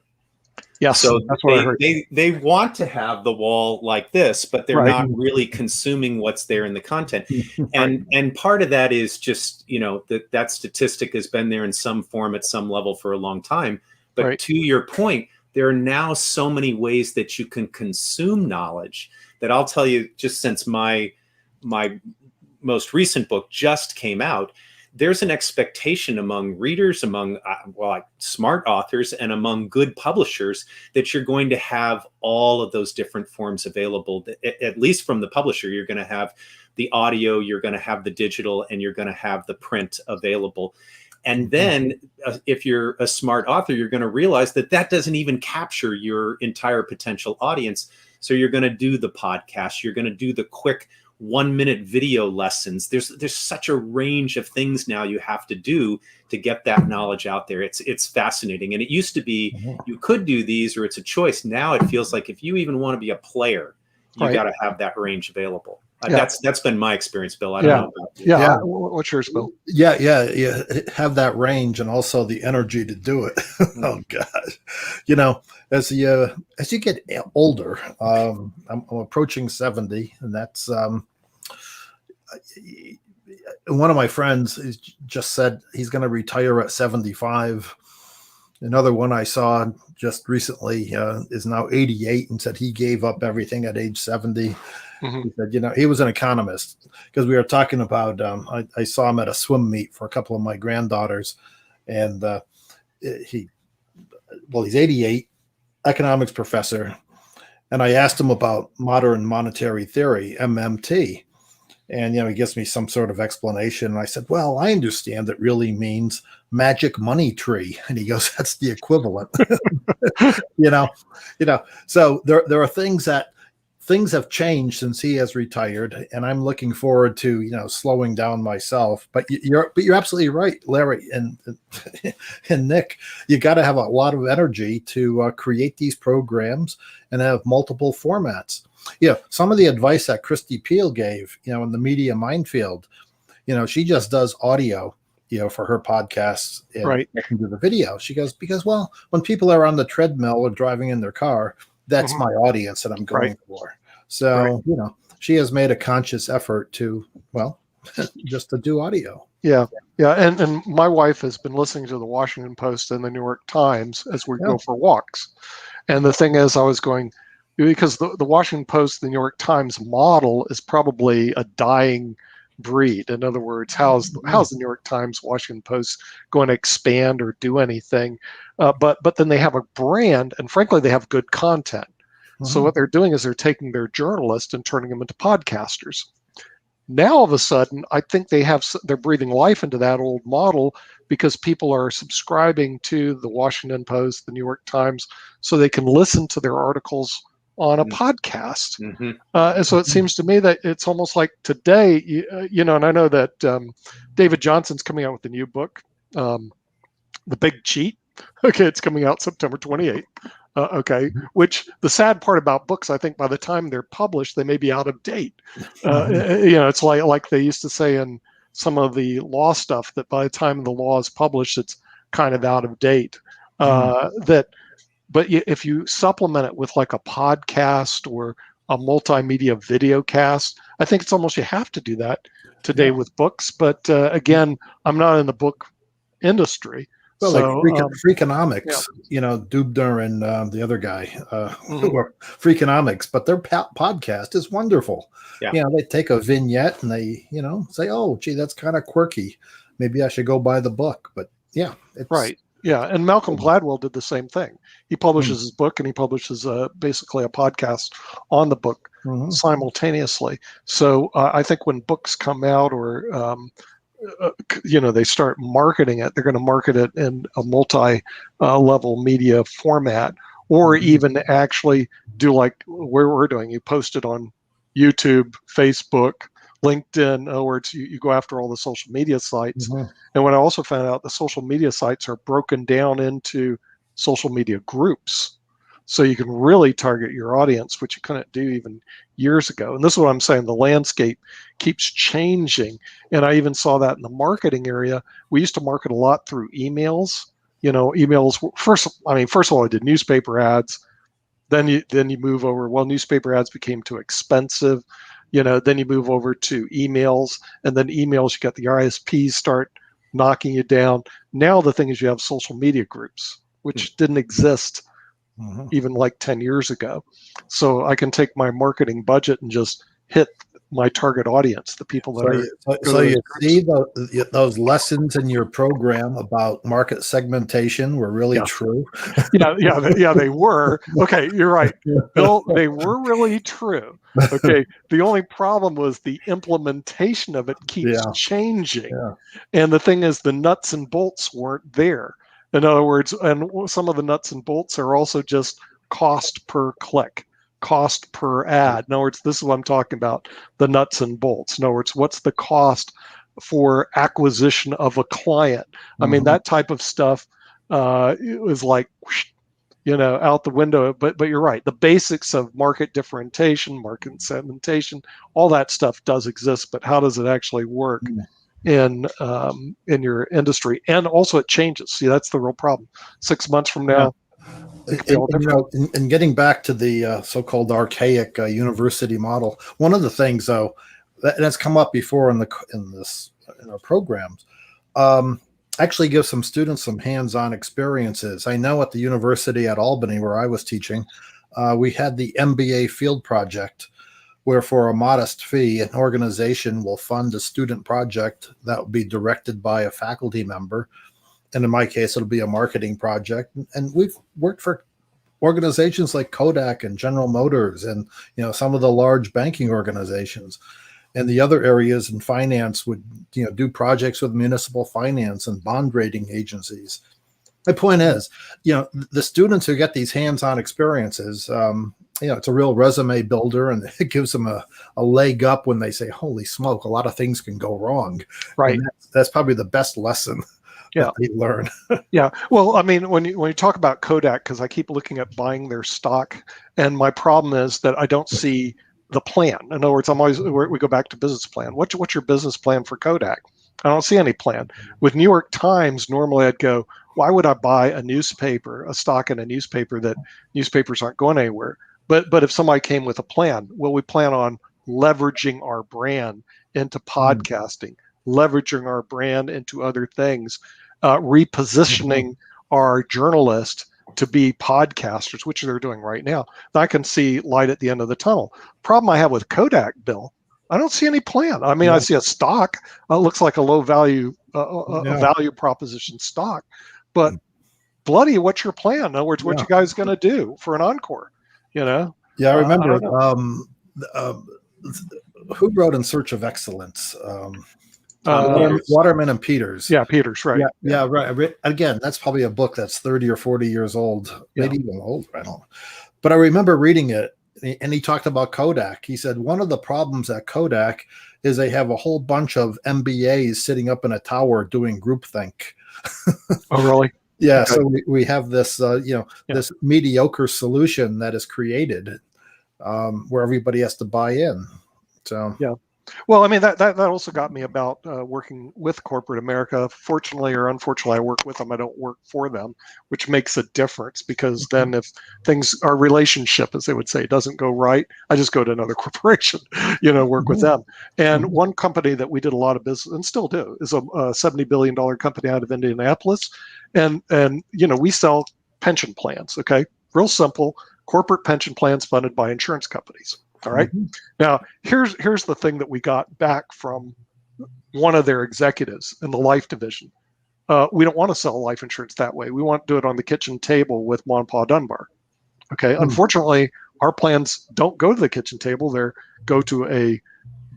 Yes, so that's what I heard. They want to have the wall like this, but they're not really consuming what's there in the content. And part of that is just, that statistic has been there in some form at some level for a long time. But to your point, there are now so many ways that you can consume knowledge that I'll tell you, just since my most recent book just came out, there's an expectation among readers, among smart authors, and among good publishers that you're going to have all of those different forms available. At least from the publisher, you're going to have the audio, you're going to have the digital, and you're going to have the print available. And then if you're a smart author, you're going to realize that that doesn't even capture your entire potential audience. So you're going to do the podcast, you're going to do the quick 1-minute video lessons. There's such a range of things now you have to do to get that knowledge out there. It's fascinating. And it used to be you could do these, or it's a choice. Now it feels like if you even want to be a player, you got to have that range available. That's been my experience, Bill. I don't know about you. Yeah. What's yours, Bill? Yeah. Have that range and also the energy to do it. Oh God, as you get older, I'm approaching 70, and that's one of my friends just said he's going to retire at 75. Another one I saw just recently is now 88 and said he gave up everything at age 70. He said, he was an economist, because we were talking about, I saw him at a swim meet for a couple of my granddaughters, and he's 88, economics professor. And I asked him about modern monetary theory, MMT. And, he gives me some sort of explanation. And I said, well, I understand it really means magic money tree. And he goes, that's the equivalent. So there are things have changed since he has retired, and I'm looking forward to, slowing down myself. But you're absolutely right, Larry and Nick. You got to have a lot of energy to create these programs and have multiple formats. Some of the advice that Christy Peel gave, in the media minefield, she just does audio, for her podcasts and can do the video. She goes, because, when people are on the treadmill or driving in their car, that's my audience that I'm going for. So, she has made a conscious effort to, just to do audio. Yeah. And my wife has been listening to the Washington Post and the New York Times as we go for walks. And the thing is, I was going, because the Washington Post, the New York Times model is probably a dying breed. In other words, how's the New York Times, Washington Post going to expand or do anything? But then they have a brand, and frankly, they have good content. So what they're doing is they're taking their journalists and turning them into podcasters. Now, all of a sudden, I think they're breathing life into that old model, because people are subscribing to the Washington Post, the New York Times, so they can listen to their articles on a podcast. And so it seems to me that it's almost like today, and I know that David Johnson's coming out with a new book, The Big Cheat. Okay, it's coming out September 28th. Which the sad part about books, I think by the time they're published, they may be out of date. It's like they used to say in some of the law stuff, that by the time the law is published, it's kind of out of date. But if you supplement it with like a podcast or a multimedia video cast, I think it's almost, you have to do that today with books. But again, I'm not in the book industry. Well, like Freakonomics, Dubner and the other guy who are Freakonomics, but their podcast is wonderful. They take a vignette and they, say, oh, gee, that's kind of quirky. Maybe I should go buy the book. But it's right. Yeah, and Malcolm Gladwell did the same thing. He publishes his book, and he publishes basically a podcast on the book simultaneously. So I think when books come out, or they start marketing it, they're going to market it in a multi-level media format, or even actually do like where we're doing. You post it on YouTube, Facebook, LinkedIn. In other words, you go after all the social media sites. And what I also found out, the social media sites are broken down into social media groups. So you can really target your audience, which you couldn't do even years ago. And this is what I'm saying, the landscape keeps changing. And I even saw that in the marketing area. We used to market a lot through emails. Emails, first of all, I did newspaper ads. Then you move over, newspaper ads became too expensive. Then you move over to emails, and then emails, you got the ISPs start knocking you down. Now the thing is, you have social media groups, which didn't exist even like 10 years ago. So I can take my marketing budget and just hit my target audience, the people that So are. you see those lessons in your program about market segmentation were really Yeah. true. Yeah, they were. Okay, you're right, Bill. They were really true. Okay, the only problem was the implementation of it keeps Yeah. changing, Yeah. and the thing is, the nuts and bolts weren't there. In other words, and some of the nuts and bolts are also just cost per click, cost per ad. In other words, this is what I'm talking about, the nuts and bolts. In other words, what's the cost for acquisition of a client? I mean, that type of stuff it was like, out the window. But you're right. The basics of market differentiation, market segmentation, all that stuff does exist. But how does it actually work in your industry? And also, it changes. See, that's the real problem. 6 months from now, it could be all different. In getting back to the so-called archaic university model, one of the things, though, that's come up before in our programs, actually give some students some hands-on experiences. I know at the university at Albany, where I was teaching, we had the MBA field project, where for a modest fee, an organization will fund a student project that will be directed by a faculty member. And in my case, it'll be a marketing project. And we've worked for organizations like Kodak and General Motors and some of the large banking organizations. And the other areas in finance would do projects with municipal finance and bond rating agencies. My point is, the students who get these hands-on experiences, it's a real resume builder, and it gives them a leg up when they say, "Holy smoke, a lot of things can go wrong." Right. That's probably the best lesson. Yeah, they learn. Yeah. Well, I mean, when you talk about Kodak, because I keep looking at buying their stock, and my problem is that I don't see the plan. In other words, we go back to business plan. What's your business plan for Kodak? I don't see any plan. With New York Times, normally I'd go, why would I buy a stock in a newspaper that newspapers aren't going anywhere? But if somebody came with a plan, well, we plan on leveraging our brand into podcasting, leveraging our brand into other things, repositioning our journalists to be podcasters, which they're doing right now. I can see light at the end of the tunnel. Problem I have with Kodak, Bill, I don't see any plan. I mean, I see a stock. It looks like a low value, a value proposition stock, but bloody, what's your plan? In other words, what you guys going to do for an encore? Yeah, I remember. Who wrote In Search of Excellence? Waterman and Peters. Yeah, Peters, right. Yeah, right. Again, that's probably a book that's 30 or 40 years old, maybe even older. I don't know. But I remember reading it, and he talked about Kodak. He said one of the problems at Kodak is they have a whole bunch of MBAs sitting up in a tower doing groupthink. Oh, really? Yeah. Okay. So we have this, this mediocre solution that is created where everybody has to buy in. So yeah. Well, I mean, that also got me about working with corporate America. Fortunately or unfortunately, I work with them. I don't work for them, which makes a difference, because then if our relationship, as they would say, doesn't go right, I just go to another corporation, work with them. And one company that we did a lot of business and still do is a $70 billion company out of Indianapolis. And we sell pension plans. Okay. Real simple corporate pension plans funded by insurance companies. All right. Now, here's the thing that we got back from one of their executives in the life division. We don't want to sell life insurance that way. We want to do it on the kitchen table with Ma and Pa Dunbar. Okay. Unfortunately, our plans don't go to the kitchen table. They go to a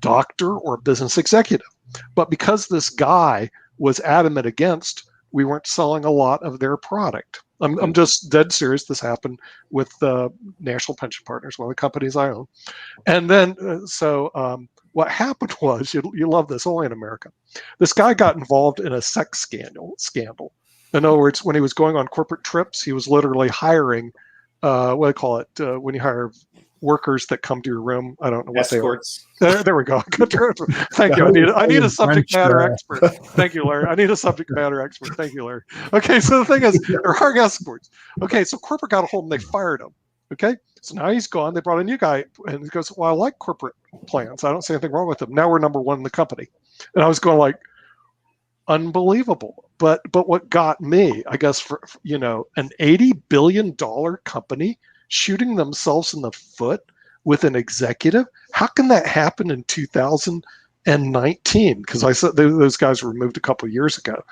doctor or a business executive. But because this guy was adamant against, we weren't selling a lot of their product. I'm just dead serious. This happened with National Pension Partners, one of the companies I own. And then, what happened was, you love this, only in America, this guy got involved in a sex scandal. In other words, when he was going on corporate trips, he was literally hiring, what do they call it, when you hire workers that come to your room. I don't know what Escorts. they are. There we go. Thank you. I need a subject matter expert. Thank you, Larry. I need a subject matter expert. Thank you, Larry. Okay, so the thing is, they're hiring escorts. Okay, so corporate got a hold and they fired him. Okay, so now he's gone. They brought a new guy, and he goes, "Well, I like corporate plans. I don't see anything wrong with them." Now we're number one in the company, and I was going like, unbelievable. But what got me, I guess, for an $80 billion company shooting themselves in the foot with an executive. How can that happen in 2019? Because I said those guys were removed a couple of years ago.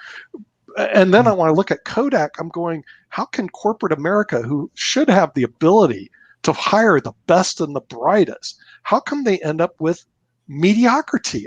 And then I want to look at Kodak. I'm going, how can corporate America, who should have the ability to hire the best and the brightest, how come they end up with mediocrity?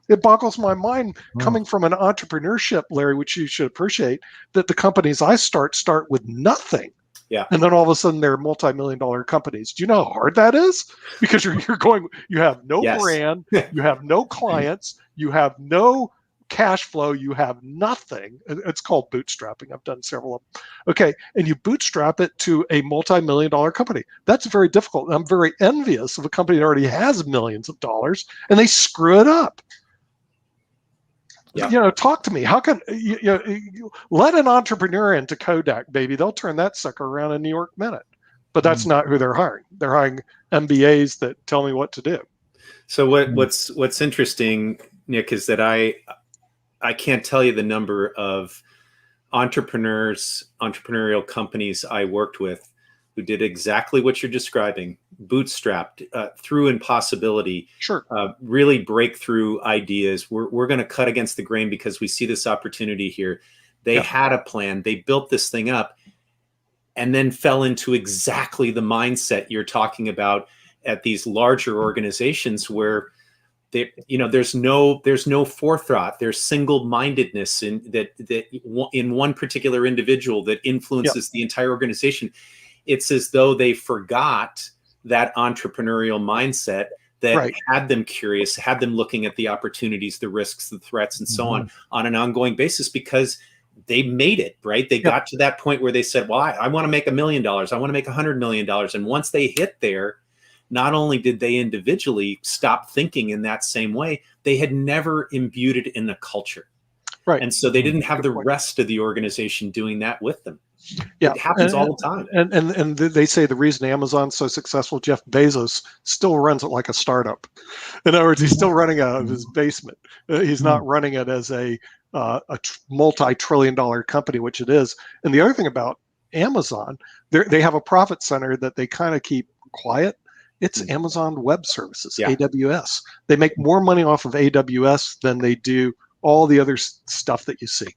It boggles my mind coming from an entrepreneurship, Larry, which you should appreciate, that the companies I start with nothing. Yeah. And then all of a sudden they're multi-million-dollar companies. Do you know how hard that is? Because you have no brand, you have no clients, you have no cash flow, you have nothing. It's called bootstrapping. I've done several of them. Okay. And you bootstrap it to a multi-million-dollar company. That's very difficult. I'm very envious of a company that already has millions of dollars and they screw it up. Yeah. Talk to me. How can let an entrepreneur into Kodak, baby? They'll turn that sucker around in New York minute. But that's not who they're hiring. They're hiring MBAs that tell me what to do. So what's interesting, Nick, is that I can't tell you the number of entrepreneurial companies I worked with who did exactly what you're describing, bootstrapped through impossibility, Sure, really breakthrough ideas. We're going to cut against the grain because we see this opportunity here. They had a plan. They built this thing up and then fell into exactly the mindset you're talking about at these larger organizations where there's no forethought. There's single-mindedness in one particular individual that influences the entire organization. It's as though they forgot that entrepreneurial mindset that had them curious, had them looking at the opportunities, the risks, the threats, and so on an ongoing basis, because they made it, right? They got to that point where they said, well, I want to make $1 million. I want to make $100 million. And once they hit there, not only did they individually stop thinking in that same way, they had never imbued it in the culture. Right. And so they didn't have the rest of the organization doing that with them. Yeah, it happens all the time. And they say the reason Amazon's so successful, Jeff Bezos still runs it like a startup. In other words, he's still running out of his basement. He's not running it as a multi-trillion-dollar company, which it is. And the other thing about Amazon, they have a profit center that they kind of keep quiet. It's Amazon Web Services, AWS. They make more money off of AWS than they do all the other stuff that you see.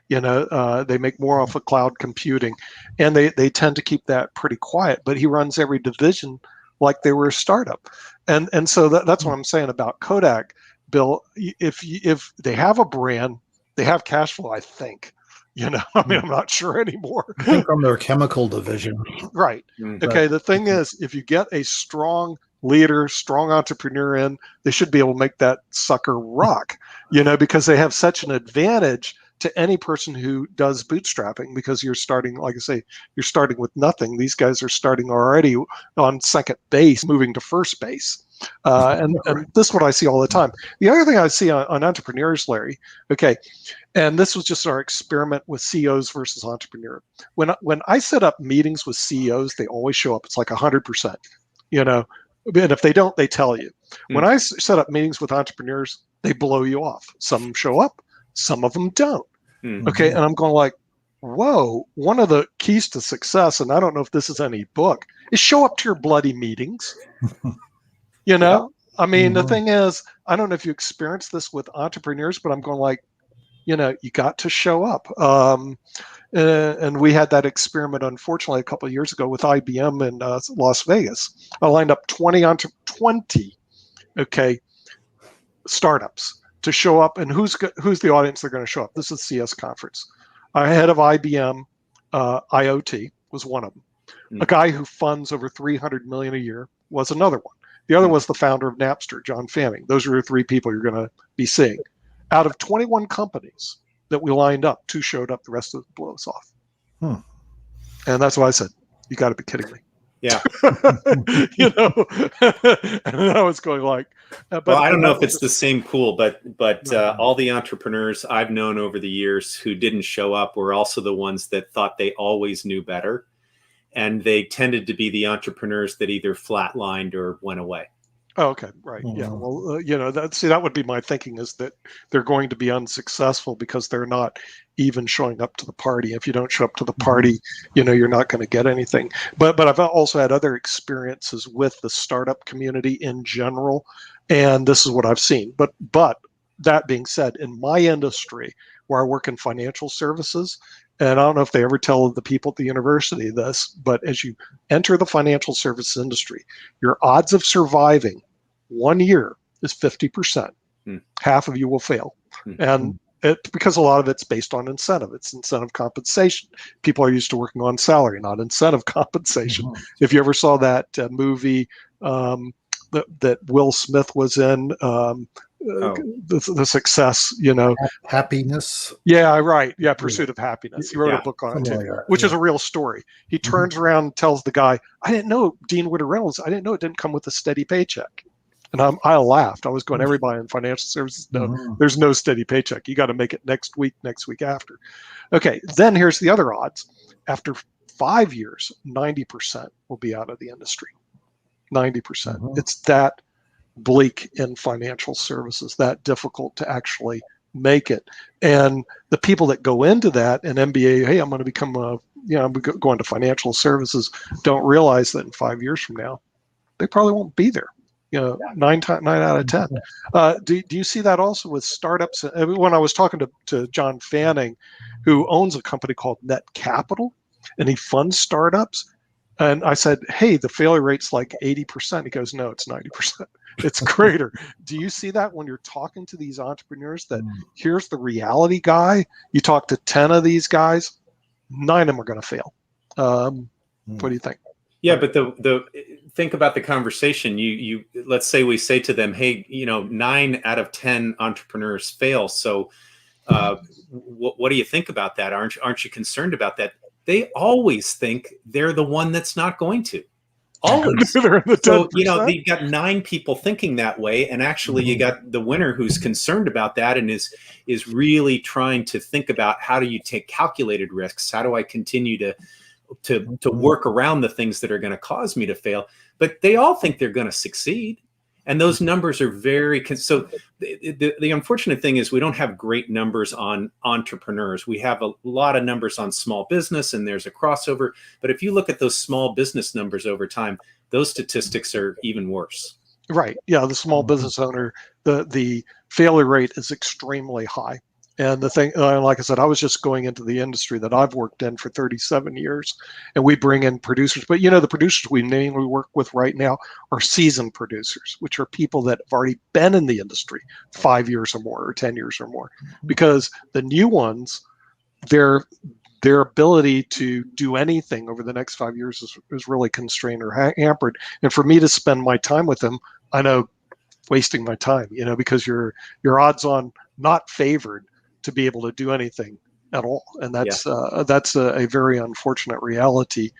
They make more off of cloud computing, and they tend to keep that pretty quiet. But he runs every division like they were a startup, and so that's what I'm saying about Kodak, Bill. If they have a brand, they have cash flow. I think. I'm not sure anymore. I think from their chemical division. Right. Okay. The thing is, if you get a strong leader, strong entrepreneur in, they should be able to make that sucker rock, because they have such an advantage to any person who does bootstrapping, because you're starting, like I say, you're starting with nothing. These guys are starting already on second base, moving to first base. And this is what I see all the time. The other thing I see on entrepreneurs, Larry, okay, and this was just our experiment with CEOs versus entrepreneur. When I set up meetings with CEOs, they always show up. It's like 100%, and if they don't, they tell you. When I set up meetings with entrepreneurs, they blow you off. Some show up, some of them don't. Okay, and I'm going like, whoa, one of the keys to success, and I don't know if this is any book, is show up to your bloody meetings. I mean, the thing is, I don't know if you experience this with entrepreneurs, but I'm going like, you got to show up. And we had that experiment, unfortunately, a couple of years ago with IBM in Las Vegas. I lined up 20 startups to show up, and who's the audience they're going to show up? This is the CS conference. Our head of IBM IoT was one of them. A guy who funds over $300 million a year was another one. The other was the founder of Napster, John Fanning. Those are the three people you're going to be seeing. Out of 21 companies that we lined up, 2 showed up. The rest of them blew us off. And that's why I said, you got to be kidding me. Yeah. And I was going like, but I don't know if it's the same pool, but all the entrepreneurs I've known over the years who didn't show up were also the ones that thought they always knew better. And they tended to be the entrepreneurs that either flatlined or went away. Oh, okay, right. Yeah. Mhm. Well, that would be my thinking, is that they're going to be unsuccessful because they're not even showing up to the party. If you don't show up to the party, you're not going to get anything. But I've also had other experiences with the startup community in general, and this is what I've seen. But that being said, in my industry, where I work in financial services, and I don't know if they ever tell the people at the university this, but as you enter the financial services industry, your odds of surviving 1 year is 50%. Hmm. Half of you will fail. Hmm. And because a lot of it's based on incentive. It's incentive compensation. People are used to working on salary, not incentive compensation. Mhm. If you ever saw that movie that Will Smith was in, Oh. the Success, Happiness. Yeah, right. Yeah, Pursuit of Happiness. He wrote a Yeah. book on it Something too, like that, which is yeah. a real story. He Mhm. turns around and tells the guy, "I didn't know, Dean Witter Reynolds, I didn't know it didn't come with a steady paycheck." And I laughed. I was going, everybody in financial services, no, Mhm. there's no steady paycheck. You got to make it next week after. Okay, then here's the other odds. After 5 years, 90% will be out of the industry. 90%. Mhm. It's that bleak in financial services, that difficult to actually make it. And the people that go into that, an MBA, hey, I'm going to become I'm going to financial services, don't realize that in 5 years from now, they probably won't be there. Nine out of 10. Do you see that also with startups? When I was talking to John Fanning, who owns a company called Net Capital, and he funds startups. And I said, hey, the failure rate's like 80%. He goes, no, it's 90%. It's greater. Do you see that when you're talking to these entrepreneurs, that here's the reality guy? You talk to 10 of these guys, 9 of them are going to fail. What do you think? Yeah, but the think about the conversation. You let's say we say to them, hey, 9 out of 10 entrepreneurs fail. So what do you think about that? Aren't you concerned about that? They always think they're the one that's not going to. Always. They're in the 10%. So, you've got 9 people thinking that way, and actually you got the winner who's concerned about that and is really trying to think about, how do you take calculated risks? How do I continue to work around the things that are going to cause me to fail? But they all think they're going to succeed. And those numbers are so the unfortunate thing is we don't have great numbers on entrepreneurs. We have a lot of numbers on small business, and there's a crossover. But if you look at those small business numbers over time, those statistics are even worse. Right. Yeah. The small business owner, the failure rate is extremely high. And the thing, like I said, I was just going into the industry that I've worked in for 37 years, and we bring in producers. But the producers we mainly work with right now are seasoned producers, which are people that have already been in the industry 5 years or more, or 10 years or more. Because the new ones, their ability to do anything over the next 5 years is really constrained or hampered. And for me to spend my time with them, I know wasting my time, because you're odds on not favored to be able to do anything at all. And that's a very unfortunate reality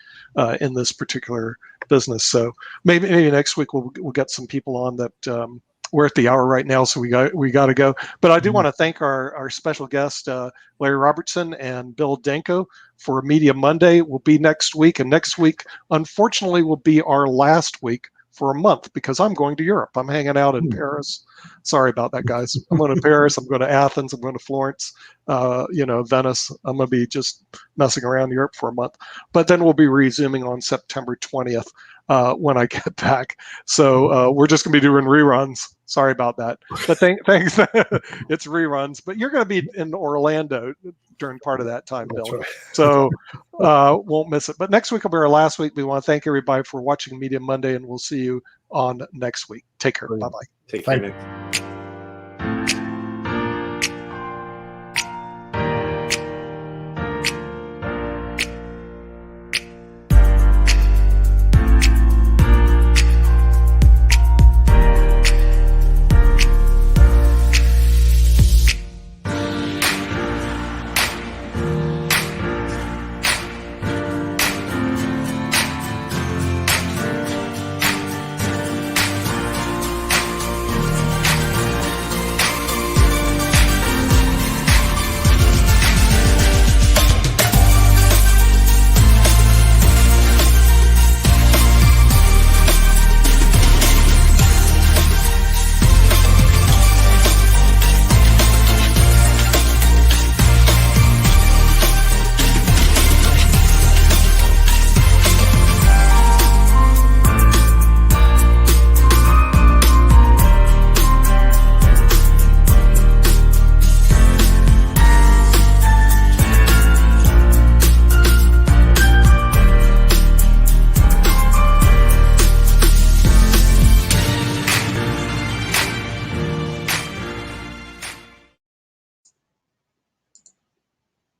in this particular business. So maybe next week we'll get some people on that. We're at the hour right now, so we got to go. But I do want to thank our special guest, Larry Robertson and Bill Danko, for Media Monday. Will be next week, and next week, unfortunately, will be our last week for a month, because I'm going to Europe. I'm hanging out in Paris. Sorry about that, guys. I'm going to Paris. I'm going to Athens. I'm going to Florence. Venice. I'm going to be just messing around Europe for a month. But then we'll be resuming on September 20th when I get back. So we're just going to be doing reruns. Sorry about that. But thanks. It's reruns. But you're going to be in Orlando during part of that time, Bill. Right. So won't miss it. But next week will be our last week. We want to thank everybody for watching Media Monday, and we'll see you on next week. Take care. Bye-bye. Take care, Nick.